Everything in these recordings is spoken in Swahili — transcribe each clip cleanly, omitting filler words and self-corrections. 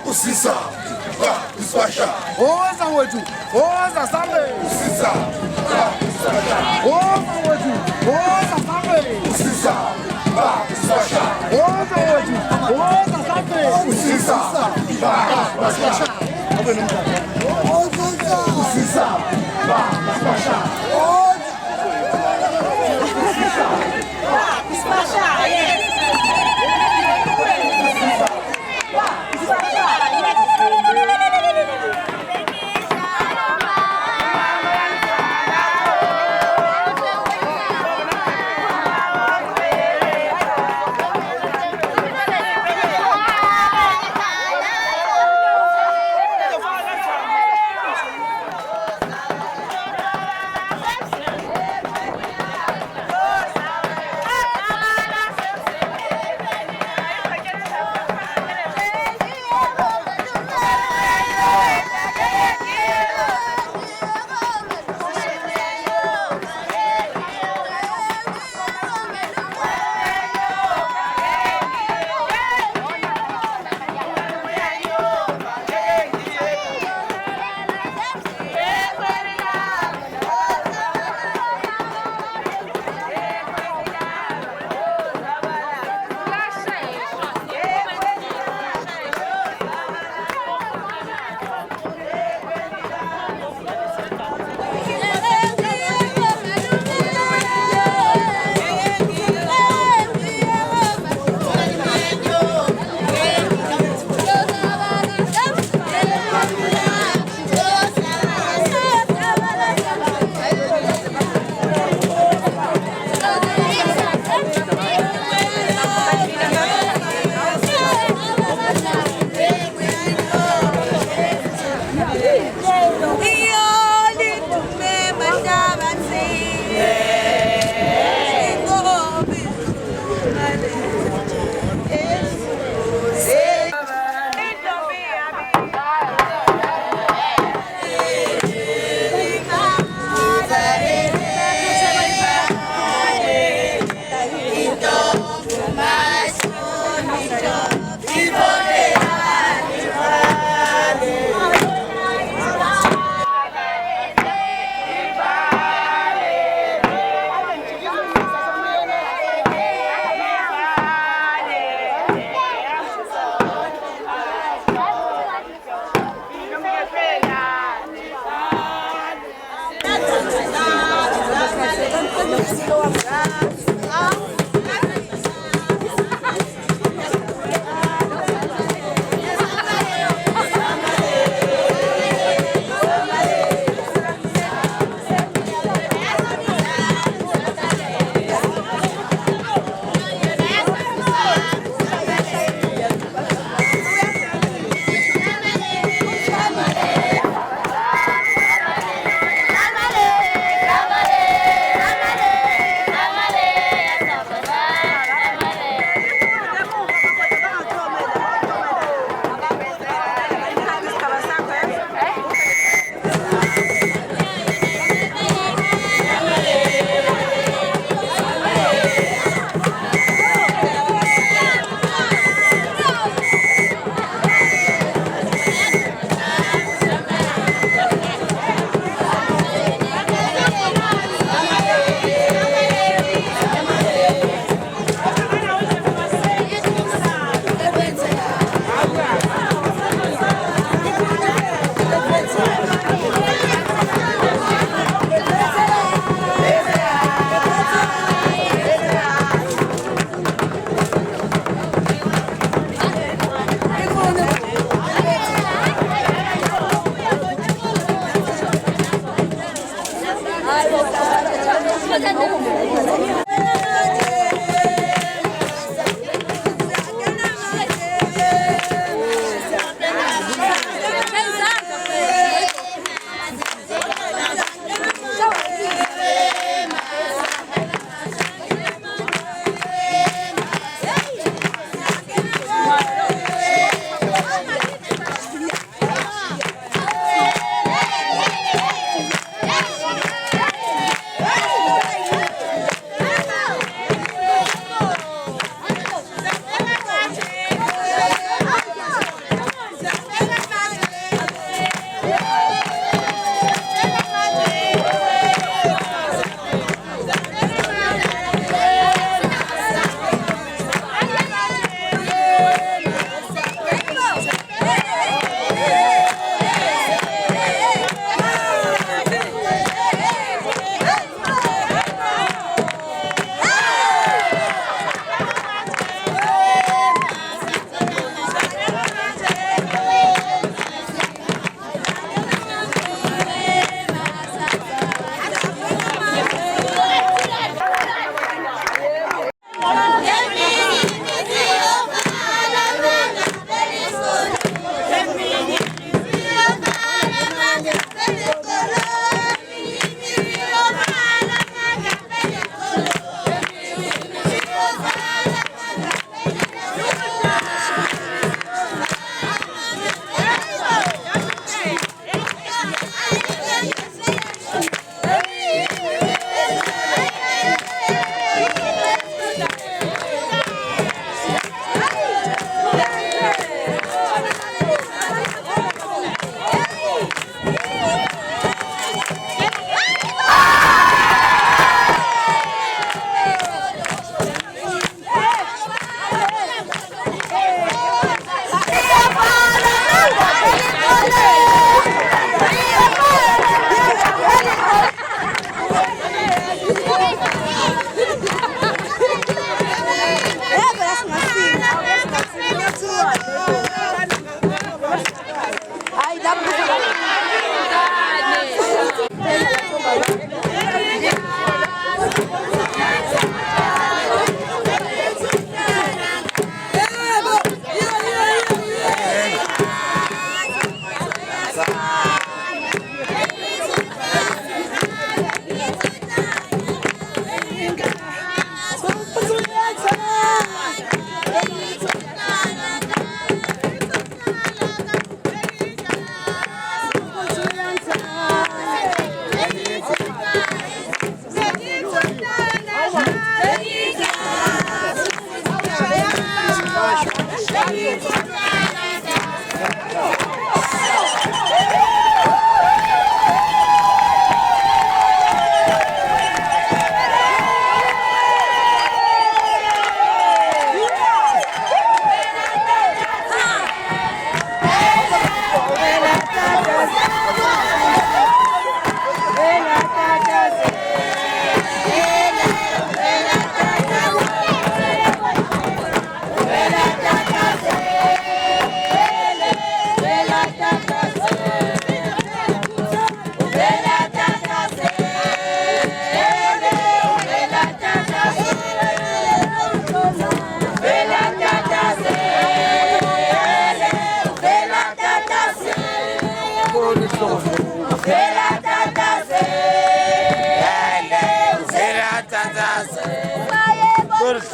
Usisa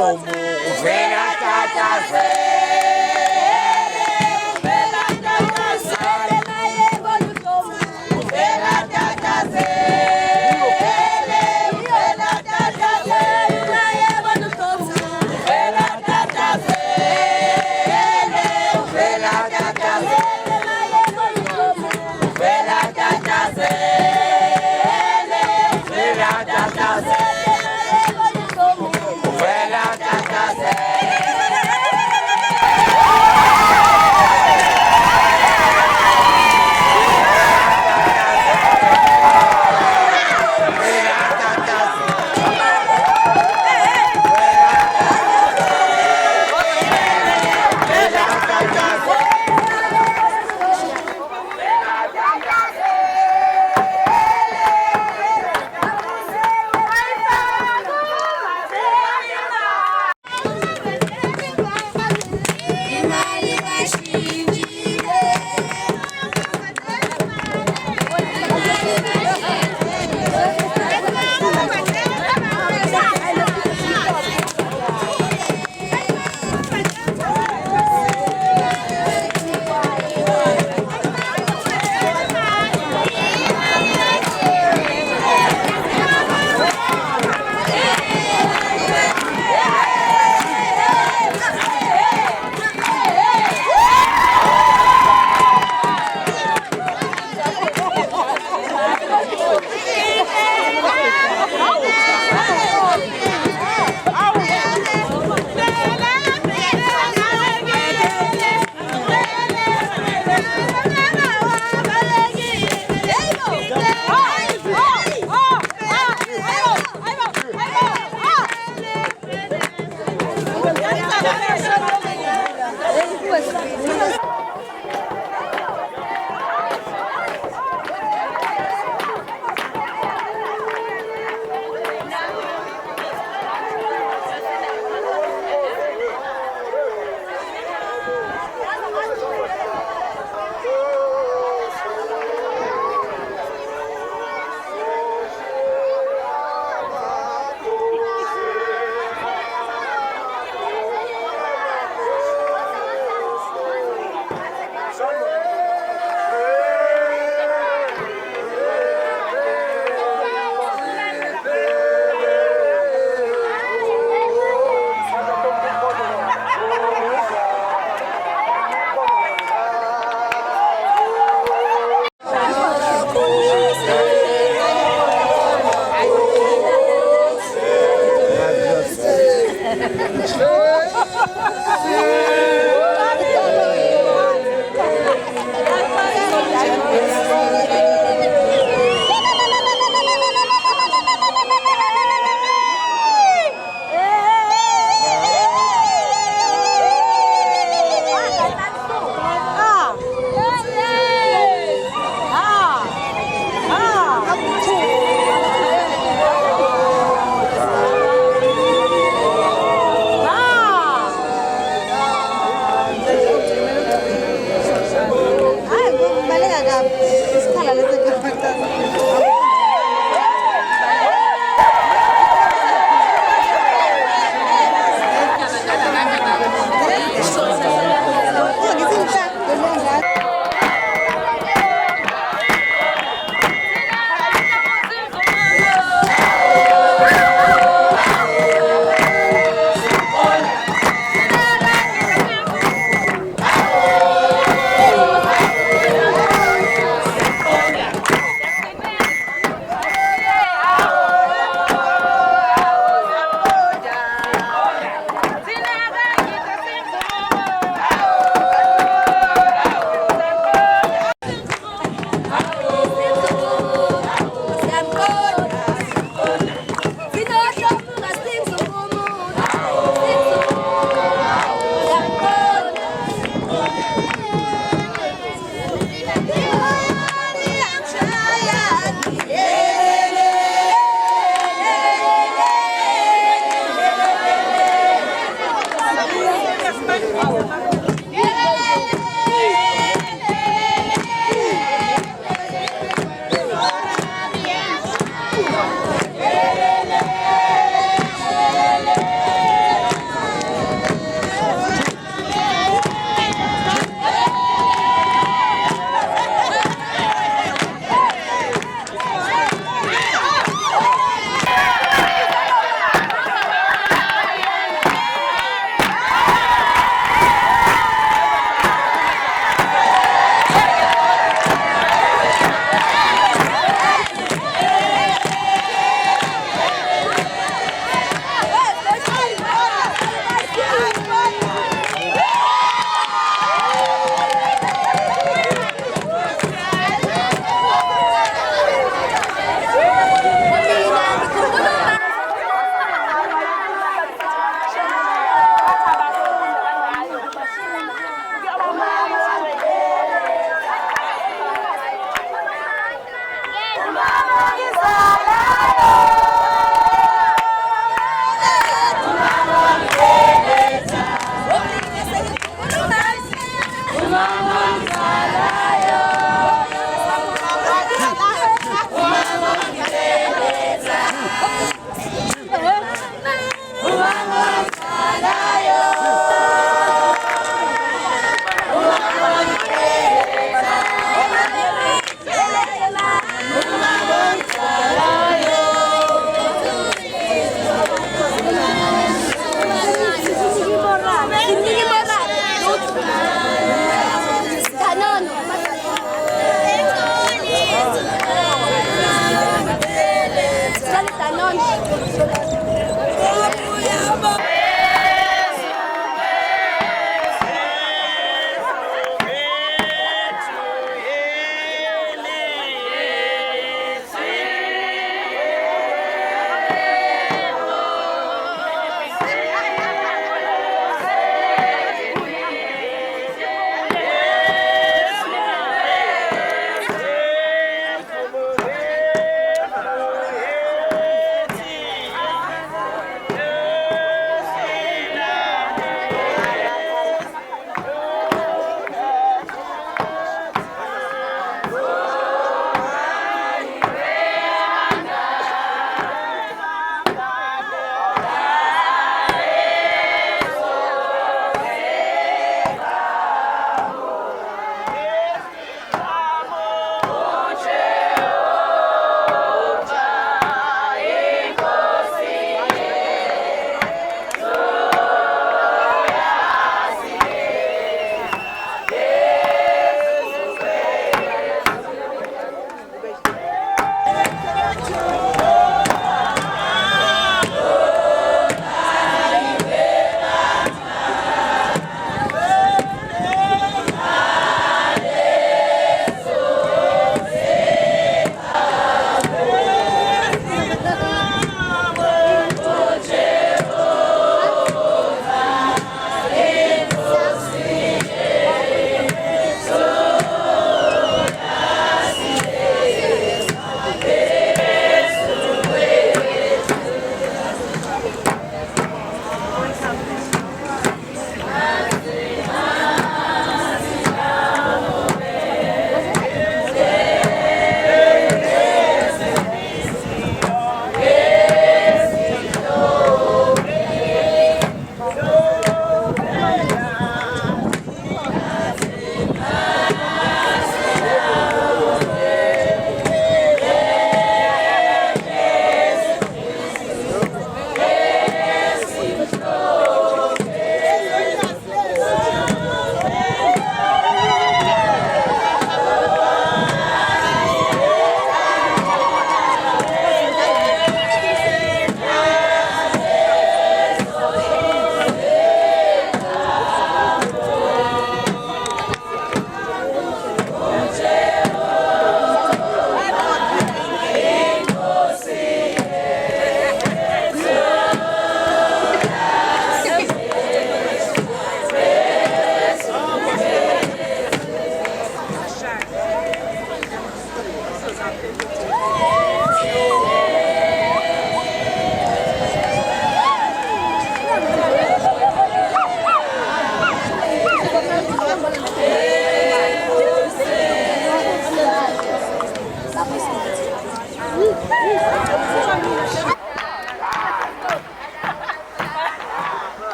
somo, uvela tata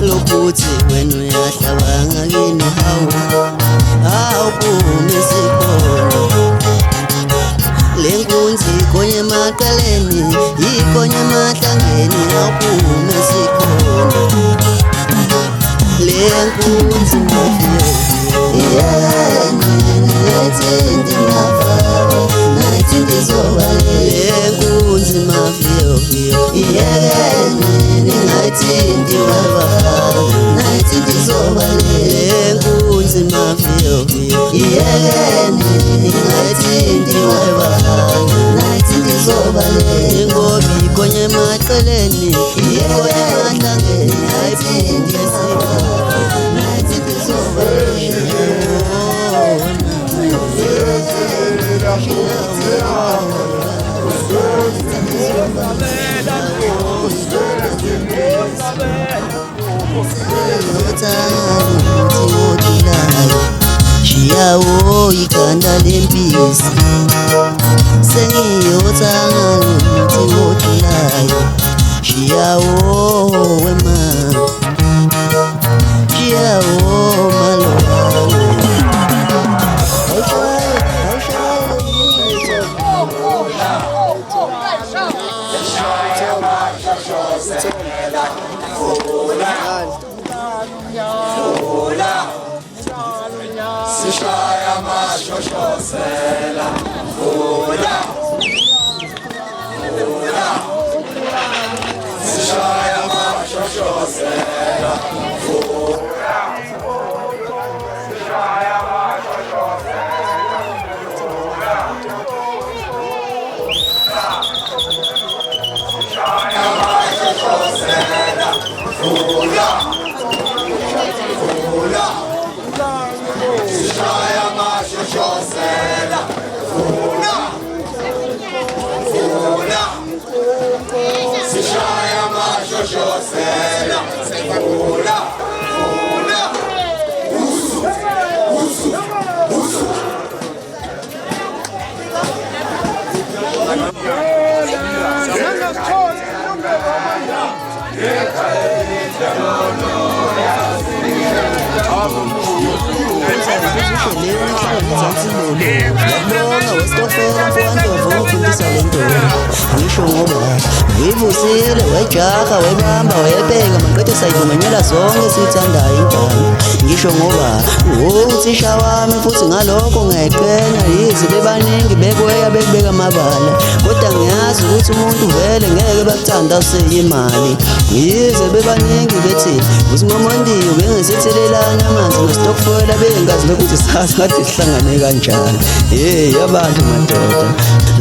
Lokuthi wena uyahlabanga kini awuphume sikhona lenkunzi igonye emaqaleni igonye emahlangeni awuphume sikhona lenkunzi mafia nethindi mafia nethindi zoba lenkunzi mafia nethindi waba nethindi zoba lenkunzi mafia nethindi waba nethindi zoba lengobi igonye emaqaleni igonye emahlangeni nethindi Shiyawo ikhanda lempisi sengiyothanga nomuthi wodulayo Shiyawo wema Shiyawo malobane Sishaya mashoshosela Fula Sishaya mashoshosela Fula Sishaya mashoshosela Fula Sishaya mashoshosela Fula Sishaya mashoshosela Fula Yabonga wesitofela mfowandlovu ufundisa le ntombi ngisho ngoba ngivusile wejaha webamba webeka maqede sayivumanyela zonke sithandayo ingane ngisho ngoba uthisha wami futhi ngalokho ngiyayiqhenya yize bebaningi bekweya bekubeka amabala kodwa ngiyazi ukuthi umuntu vele ngeke bakuthanda useyimali yize bebaningi bethi uSimomondiyo bengisithelelana amanzi ngestokfela bengazi lokuthi sazi ngathi sihlangane kanjani abantu madoda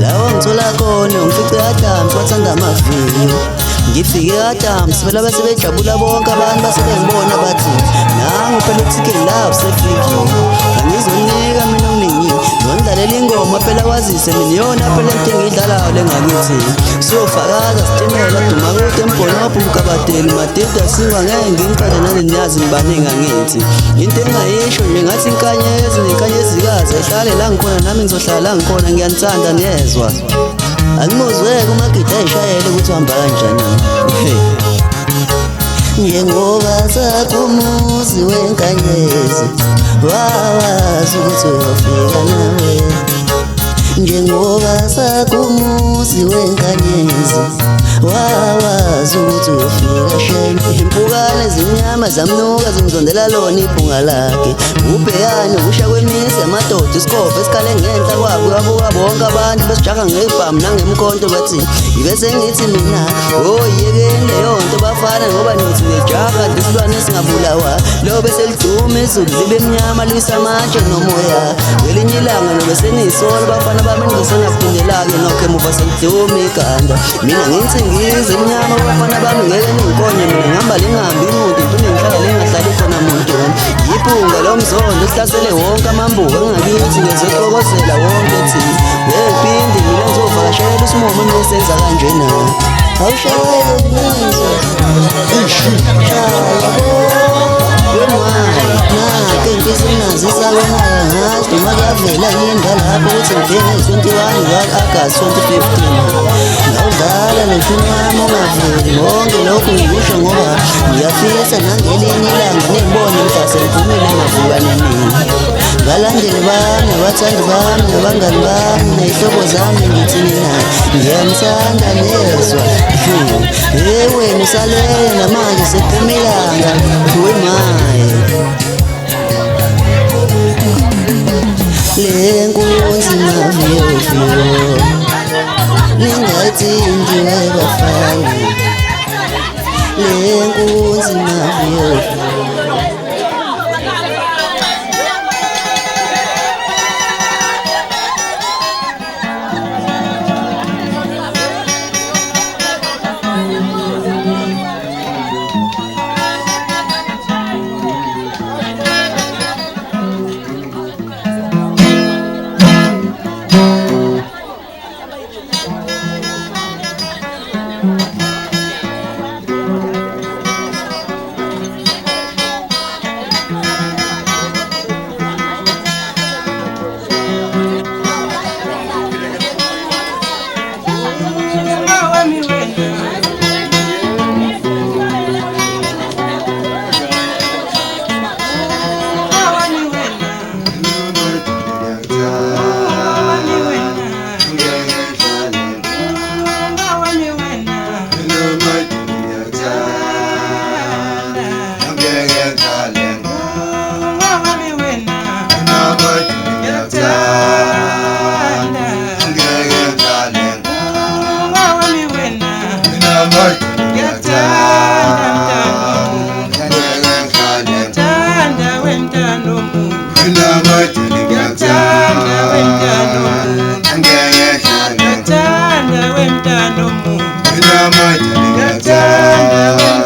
lawo ngithola khona ngifice adamsi wathanda amaviyo ngifike kadam sibela base bejabula bonke abantu base bengibona bathi nangu phela uTK Love seflikile angizonika mina okuningi ngondlalela ingoma phela wazise mina yona phela into engidlalayo lengakithi siyofakaza sitimela duma kude embonapho ukabadeli madida singwa ngeke ngiqale naleniyazi ngibane ngangithi into engayisho nje ngathi inkanyezi nenkanyezikazi ehlale la ngikhona nami ngizohlala ngikhona ngiyanitsanda niyezwa angimuzweke umagida ayishayele ukuthi uhamba kanjani njengoba sakumuzi wenkanyezi wawazi ukuthi uyofika nawe njengoba sakumuzi wenkanyezi wawazi ukuthi uyofika shame impukane zimnyama zamnuka zimzondela lona iphunga lakhe ubhekane ukusha kwemisi amadoda isikhofe esikhale ngenhla kwabo uyabuka bonke abantu besijaha ngebhamu nangemkhonto bathi ibe sengithi mina yekeni leyo nto bafana ngoba nithi nejaha ndisilwane esingabulawa lo bese lidume izulu libe mnyama lwisa amatshe nomoya ngelinye ilanga nobe seniyisolo bafana bami ngisengaphindela-ke nokho emuva seliduma ikhanda mina ngithi ngize mnyama bafana bami ngeke ningikonye mina ngihamba lingahambi imuntu into nengihlala lingahlali khona muntu yiphunga lomzondo sihlasele wonke amambuka engakithi ngezoxokozela wonke thi ngephinde mina ngizovakashela isimomo nesenza kanjena awushayele nizwe nake ntisinazi isabonaka ngazi noma kuyavela yinda lapho ukuthi ngibhenge 21 August 2015 ngawudlala neshini wami ungaveli konke lokhu ngikusho ngoba ngiyafisa nangelinye ilanga ningibone mhla sengiphumile ngavuka nenini balandeli bami abathandi bami nabangani bami ney'hlobo zami ngithini na ngiyamthanda nezwa wena usalele namanje sephuma ilanga wemaye le nkunzi maviyoviyo ningathindiwe bafana le nkunzi maviyoviyo Ngiyamthanda